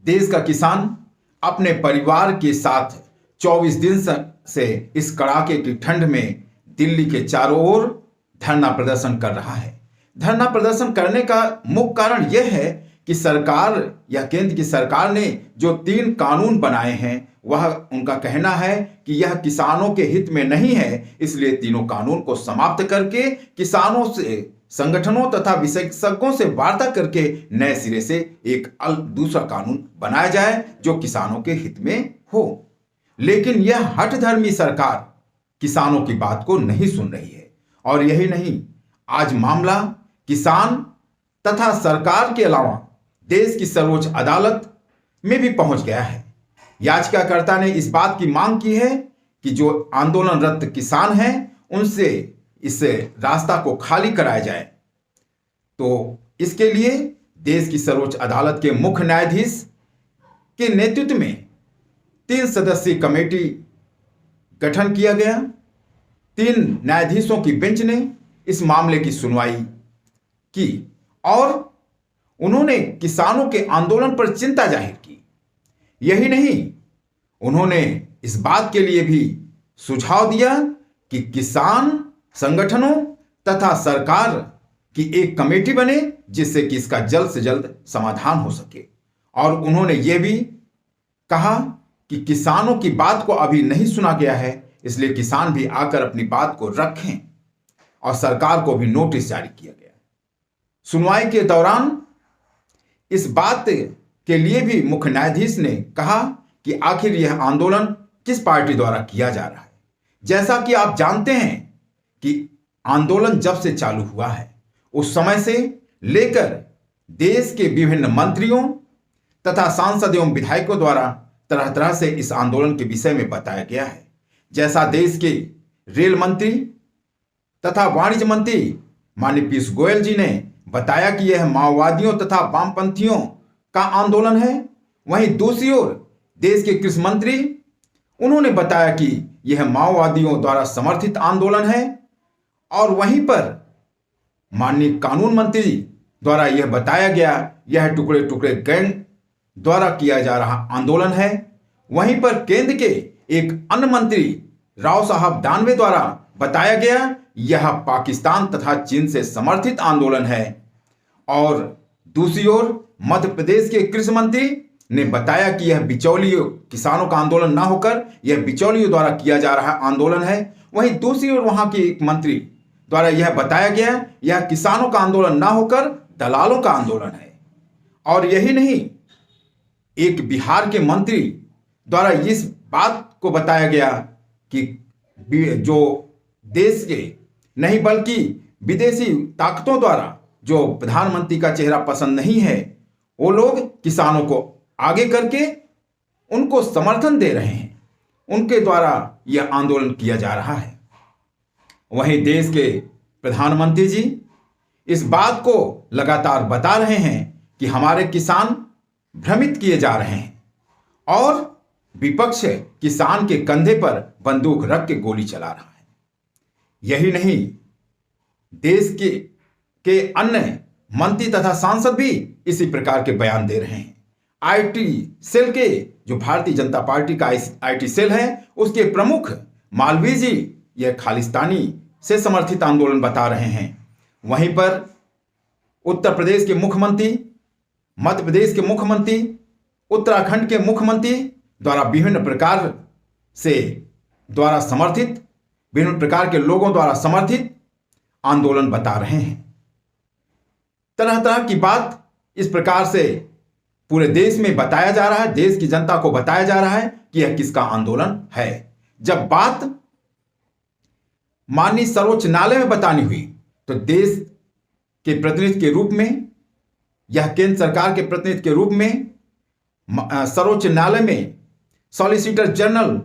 देश का किसान अपने परिवार के साथ 24 दिन से इस कड़ाके की ठंड में दिल्ली के चारों ओर धरना प्रदर्शन कर रहा है। धरना प्रदर्शन करने का मुख्य कारण यह है कि सरकार या केंद्र की सरकार ने जो 3 कानून बनाए हैं वह उनका कहना है कि यह किसानों के हित में नहीं है, इसलिए तीनों कानून को समाप्त करके किसानों से, संगठनों तथा विशेषज्ञों से वार्ता करके नए सिरे से एक दूसरा कानून बनाया जाए जो किसानों के हित में हो। लेकिन यह हठधर्मी सरकार किसानों की बात को नहीं सुन रही है। और यही नहीं, आज मामला किसान तथा सरकार के अलावा देश की सर्वोच्च अदालत में भी पहुंच गया है। याचिकाकर्ता ने इस बात की मांग की है कि जो आंदोलनरत किसान हैं उनसे इस रास्ता को खाली कराया जाए। तो इसके लिए देश की सर्वोच्च अदालत के मुख्य न्यायाधीश के नेतृत्व में 3 सदस्यीय कमेटी गठन किया गया। 3 न्यायाधीशों की बेंच ने इस मामले की सुनवाई की और उन्होंने किसानों के आंदोलन पर चिंता जाहिर की। यही नहीं, उन्होंने इस बात के लिए भी सुझाव दिया कि किसान संगठनों तथा सरकार की एक कमेटी बने जिससे कि इसका जल्द से जल्द समाधान हो सके। और उन्होंने ये भी कहा कि किसानों की बात को अभी नहीं सुना गया है, इसलिए किसान भी आकर अपनी बात को रखें और सरकार को भी नोटिस जारी किया गया। सुनवाई के दौरान इस बात के लिए भी मुख्य न्यायाधीश ने कहा कि आखिर यह आंदोलन किस पार्टी द्वारा किया जा रहा है। जैसा कि आप जानते हैं कि आंदोलन जब से चालू हुआ है उस समय से लेकर देश के विभिन्न मंत्रियों तथा सांसद एवं विधायकों द्वारा तरह तरह से इस आंदोलन के विषय में बताया गया है। जैसा देश के रेल मंत्री तथा वाणिज्य मंत्री माननीय पीयूष गोयल जी ने बताया कि यह माओवादियों तथा वामपंथियों का आंदोलन है, वहीं दूसरी ओर देश के कृषि मंत्री उन्होंने बताया कि यह माओवादियों द्वारा समर्थित आंदोलन है। और वहीं पर माननीय कानून मंत्री द्वारा यह बताया गया यह टुकड़े टुकड़े गैंग द्वारा किया जा रहा आंदोलन है। वहीं पर केंद्र के एक अन्य मंत्री राव साहब दानवे द्वारा बताया गया यह पाकिस्तान तथा चीन से समर्थित आंदोलन है। और दूसरी ओर मध्य प्रदेश के कृषि मंत्री ने बताया कि यह बिचौलियों, किसानों का आंदोलन ना होकर यह बिचौलियों द्वारा किया जा रहा आंदोलन है। वहीं दूसरी ओर वहां के एक मंत्री द्वारा यह बताया गया यह किसानों का आंदोलन ना होकर दलालों का आंदोलन है। और यही नहीं, एक बिहार के मंत्री द्वारा इस बात को बताया गया कि जो देश के नहीं बल्कि विदेशी ताकतों द्वारा जो प्रधानमंत्री का चेहरा पसंद नहीं है वो लोग किसानों को आगे करके उनको समर्थन दे रहे हैं, उनके द्वारा यह आंदोलन किया जा रहा है। वहीं देश के प्रधानमंत्री जी इस बात को लगातार बता रहे हैं कि हमारे किसान भ्रमित किए जा रहे हैं और विपक्ष किसान के कंधे पर बंदूक रख के गोली चला रहा है। यही नहीं, देश के अन्य मंत्री तथा सांसद भी इसी प्रकार के बयान दे रहे हैं। आईटी सेल के जो भारतीय जनता पार्टी का आईटी सेल है उसके प्रमुख मालवीय जी यह खालिस्तानी से समर्थित आंदोलन बता रहे हैं। वहीं पर उत्तर प्रदेश के मुख्यमंत्री, मध्य प्रदेश के मुख्यमंत्री, उत्तराखंड के मुख्यमंत्री द्वारा विभिन्न प्रकार से द्वारा समर्थित, विभिन्न प्रकार के लोगों द्वारा समर्थित आंदोलन बता रहे हैं। तरह तरह की बात इस प्रकार से पूरे देश में बताया जा रहा है, देश की जनता को बताया जा रहा है कि यह किसका आंदोलन है। जब बात माननीय सर्वोच्च न्यायालय में बतानी हुई तो देश के प्रतिनिधि के रूप में, यह केंद्र सरकार के प्रतिनिधि के रूप में सर्वोच्च न्यायालय में सॉलिसिटर जनरल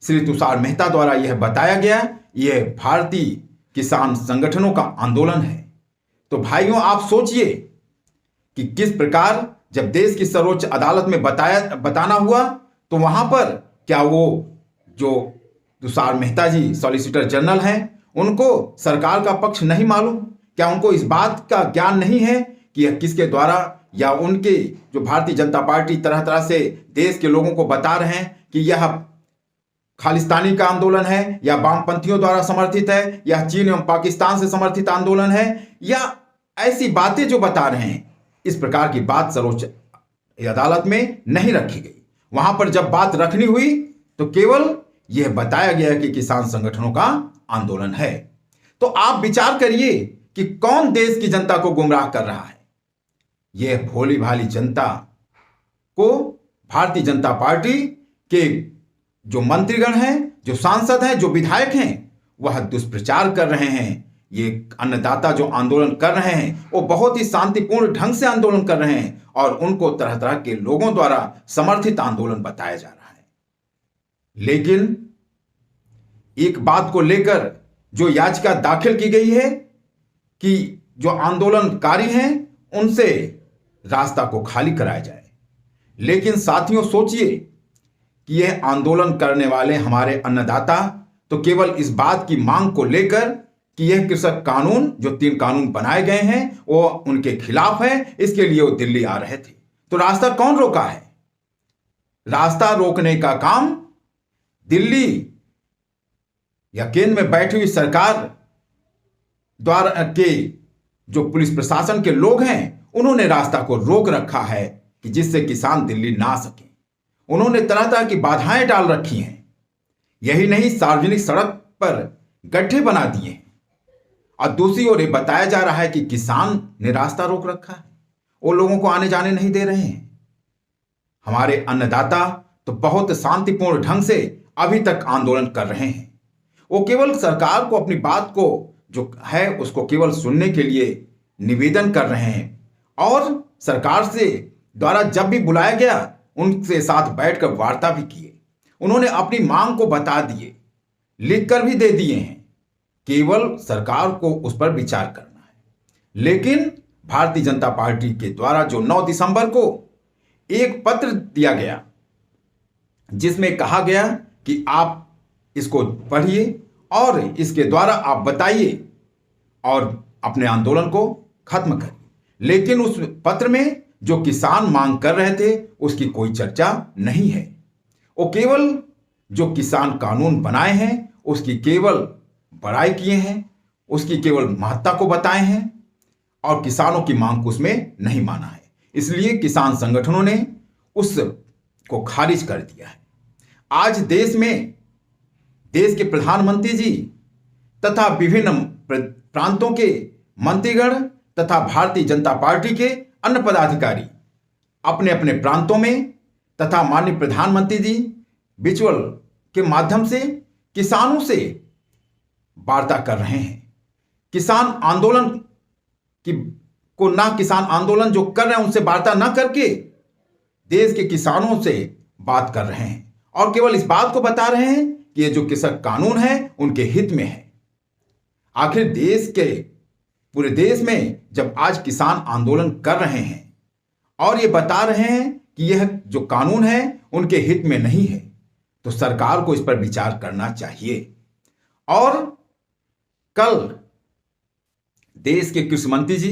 श्री तुषार मेहता द्वारा यह बताया गया यह भारतीय किसान संगठनों का आंदोलन है। तो भाइयों, आप सोचिए कि किस प्रकार जब देश की सर्वोच्च अदालत में बताना हुआ तो वहां पर क्या वो जो तुषार मेहता जी सॉलिसिटर जनरल हैं उनको सरकार का पक्ष नहीं मालूम? क्या उनको इस बात का ज्ञान नहीं है कि यह किसके द्वारा या उनके जो भारतीय जनता पार्टी तरह तरह से देश के लोगों को बता रहे हैं कि यह खालिस्तानी का आंदोलन है, या वामपंथियों द्वारा समर्थित है, या चीन एवं पाकिस्तान से समर्थित आंदोलन है, या ऐसी बातें जो बता रहे हैं, इस प्रकार की बात सर्वोच्च अदालत में नहीं रखी गई। वहां पर जब बात रखनी हुई तो केवल यह बताया गया कि किसान संगठनों का आंदोलन है। तो आप विचार करिए कि कौन देश की जनता को गुमराह कर रहा है। यह भोली भाली जनता को भारतीय जनता पार्टी के जो मंत्रीगण हैं, जो सांसद हैं, जो विधायक हैं, वह दुष्प्रचार कर रहे हैं। ये अन्नदाता जो आंदोलन कर रहे हैं वो बहुत ही शांतिपूर्ण ढंग से आंदोलन कर रहे हैं और उनको तरह तरह के लोगों द्वारा समर्थित आंदोलन बताया जा रहा है। लेकिन एक बात को लेकर जो याचिका दाखिल की गई है कि जो आंदोलनकारी हैं उनसे रास्ता को खाली कराया जाए। लेकिन साथियों, सोचिए कि यह आंदोलन करने वाले हमारे अन्नदाता तो केवल इस बात की मांग को लेकर कि यह कृषक कानून, जो 3 कानून बनाए गए हैं, वो उनके खिलाफ है, इसके लिए वो दिल्ली आ रहे थे। तो रास्ता कौन रोका है? रास्ता रोकने का काम दिल्ली या केंद्र में बैठी हुई सरकार द्वारा के जो पुलिस प्रशासन के लोग हैं उन्होंने रास्ता को रोक रखा है कि जिससे किसान दिल्ली ना सके। उन्होंने तरह तरह की बाधाएं डाल रखी हैं। यही नहीं, सार्वजनिक सड़क पर गड्ढे बना दिए हैं। और दूसरी ओर ये बताया जा रहा है कि किसान ने रास्ता रोक रखा है, वो लोगों को आने जाने नहीं दे रहे हैं। हमारे अन्नदाता तो बहुत शांतिपूर्ण ढंग से अभी तक आंदोलन कर रहे हैं। वो केवल सरकार को अपनी बात को जो है उसको केवल सुनने के लिए निवेदन कर रहे हैं और सरकार से द्वारा जब भी बुलाया गया उनसे साथ बैठकर वार्ता भी किए। उन्होंने अपनी मांग को बता दिए, लिखकर भी दे दिए हैं। केवल सरकार को उस पर विचार करना है। लेकिन भारतीय जनता पार्टी के द्वारा जो 9 दिसंबर को एक पत्र दिया गया जिसमें कहा गया कि आप इसको पढ़िए और इसके द्वारा आप बताइए और अपने आंदोलन को खत्म करिए। लेकिन उस पत्र में जो किसान मांग कर रहे थे उसकी कोई चर्चा नहीं है। वो केवल जो किसान कानून बनाए हैं उसकी केवल बड़ाई किए हैं, उसकी केवल महत्ता को बताए हैं और किसानों की मांग को उसमें नहीं माना है। इसलिए किसान संगठनों ने उसको खारिज कर दिया है। आज देश में देश के प्रधानमंत्री जी तथा विभिन्न प्रांतों के मंत्रीगण तथा भारतीय जनता पार्टी के अन्य पदाधिकारी अपने अपने प्रांतों में तथा माननीय प्रधानमंत्री जी वर्चुअल के माध्यम से किसानों से वार्ता कर रहे हैं। किसान आंदोलन किसान आंदोलन जो कर रहे हैं उनसे वार्ता ना करके देश के किसानों से बात कर रहे हैं और केवल इस बात को बता रहे हैं कि ये जो कृषक कानून है उनके हित में है। आखिर पूरे देश में जब आज किसान आंदोलन कर रहे हैं और ये बता रहे हैं कि यह जो कानून है उनके हित में नहीं है, तो सरकार को इस पर विचार करना चाहिए। और कल देश के कृषि मंत्री जी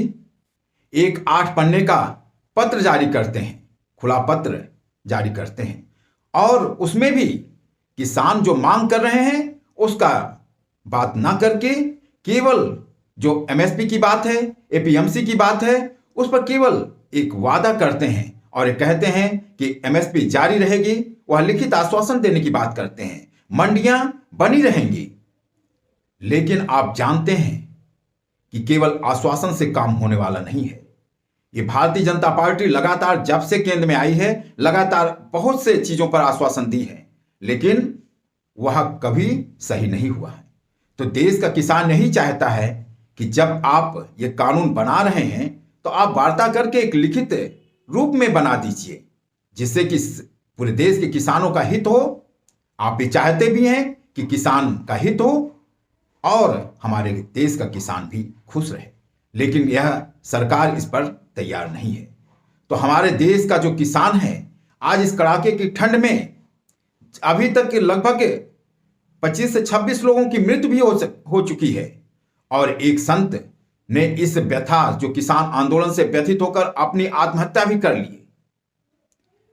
एक 8 पन्ने का पत्र जारी करते हैं, खुला पत्र जारी करते हैं और उसमें भी किसान जो मांग कर रहे हैं उसका बात ना करके केवल जो एमएसपी की बात है, एपीएमसी की बात है, उस पर केवल एक वादा करते हैं और कहते हैं कि एमएसपी जारी रहेगी। वह लिखित आश्वासन देने की बात करते हैं, मंडियां बनी रहेंगी। लेकिन आप जानते हैं कि केवल आश्वासन से काम होने वाला नहीं है। ये भारतीय जनता पार्टी लगातार जब से केंद्र में आई है लगातार बहुत से चीजों पर आश्वासन दी है, लेकिन वह कभी सही नहीं हुआ है। तो देश का किसान नहीं चाहता है कि जब आप ये कानून बना रहे हैं तो आप वार्ता करके एक लिखित रूप में बना दीजिए जिससे कि पूरे देश के किसानों का हित हो। आप भी चाहते भी हैं कि किसान का हित हो और हमारे देश का किसान भी खुश रहे, लेकिन यह सरकार इस पर तैयार नहीं है। तो हमारे देश का जो किसान है आज इस कड़ाके की ठंड में अभी तक लगभग 25 से 26 लोगों की मृत्यु भी हो चुकी है और एक संत ने इस व्यथा जो किसान आंदोलन से व्यथित होकर अपनी आत्महत्या भी कर ली,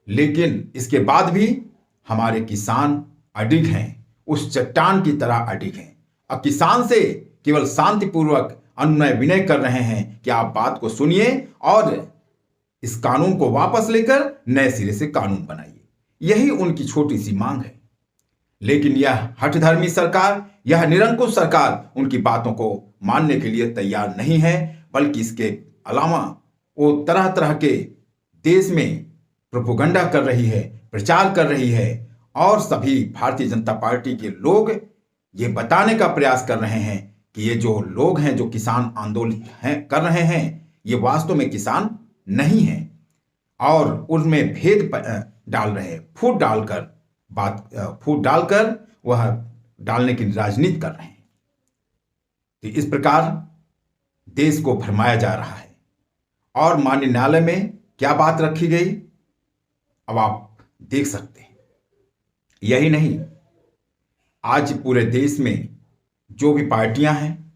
लेकिन इसके बाद भी हमारे किसान अडिग हैं, उस चट्टान की तरह अडिग हैं। अब किसान से केवल शांतिपूर्वक अनुनय विनय कर रहे हैं कि आप बात को सुनिए और इस कानून को वापस लेकर नए सिरे से कानून बनाइए। यही उनकी छोटी सी मांग है। लेकिन यह हठधर्मी सरकार, यह निरंकुश सरकार उनकी बातों को मानने के लिए तैयार नहीं है, बल्कि इसके अलावा वो तरह तरह के देश में प्रोपोगंडा कर रही है, प्रचार कर रही है और सभी भारतीय जनता पार्टी के लोग ये बताने का प्रयास कर रहे हैं कि ये जो लोग हैं जो किसान आंदोलन कर रहे हैं, ये वास्तव में किसान नहीं है और उनमें भेद डाल रहे हैं, फूट डालकर वह डालने की राजनीति कर रहे हैं। तो इस प्रकार देश को भरमाया जा रहा है। और माननीय न्यायालय में क्या बात रखी गई, अब आप देख सकते हैं। यही नहीं, आज पूरे देश में जो भी पार्टियां हैं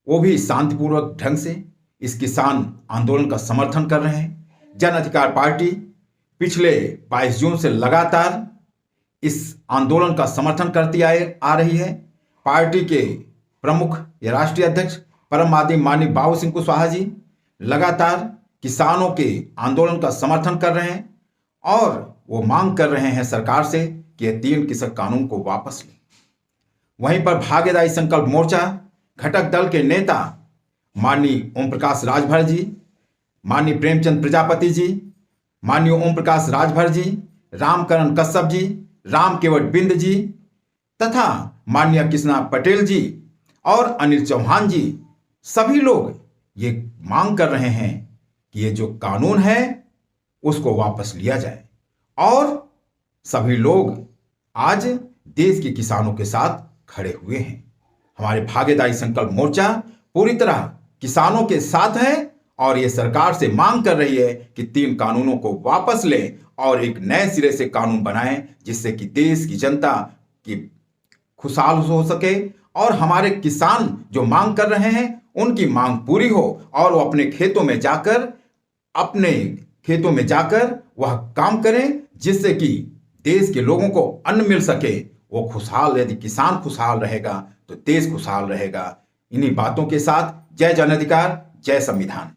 वो भी शांतिपूर्वक ढंग से इस किसान आंदोलन का समर्थन कर रहे हैं। जन अधिकार पार्टी पिछले 22 जून से लगातार इस आंदोलन का समर्थन करती आ रही है। पार्टी के प्रमुख या राष्ट्रीय अध्यक्ष परम आदरणीय माननीय बाबू सिंह कुशवाहा जी लगातार किसानों के आंदोलन का समर्थन कर रहे हैं और वो मांग कर रहे हैं सरकार से कि यह 3 कृषक कानून को वापस लें। वहीं पर भाग्यदायी संकल्प मोर्चा घटक दल के नेता माननीय ओम प्रकाश राजभर जी, माननीय प्रेमचंद प्रजापति जी, माननीय ओम प्रकाश राजभर जी, रामकरण कश्यप जी, राम केवट बिंद जी तथा माननीय कृष्णा पटेल जी और अनिल चौहान जी, सभी लोग ये मांग कर रहे हैं कि ये जो कानून है उसको वापस लिया जाए। और सभी लोग आज देश के किसानों के साथ खड़े हुए हैं। हमारे भाग्यदायी संकल्प मोर्चा पूरी तरह किसानों के साथ है और ये सरकार से मांग कर रही है कि 3 कानूनों को वापस लें और एक नए सिरे से कानून बनाएं, जिससे कि देश की जनता की खुशहाल हो सके और हमारे किसान जो मांग कर रहे हैं उनकी मांग पूरी हो और वो अपने खेतों में जाकर वह काम करें, जिससे कि देश के लोगों को अन्न मिल सके। वो खुशहाल, यदि किसान खुशहाल रहेगा तो देश खुशहाल रहेगा। इन्हीं बातों के साथ जय जन अधिकार, जय संविधान।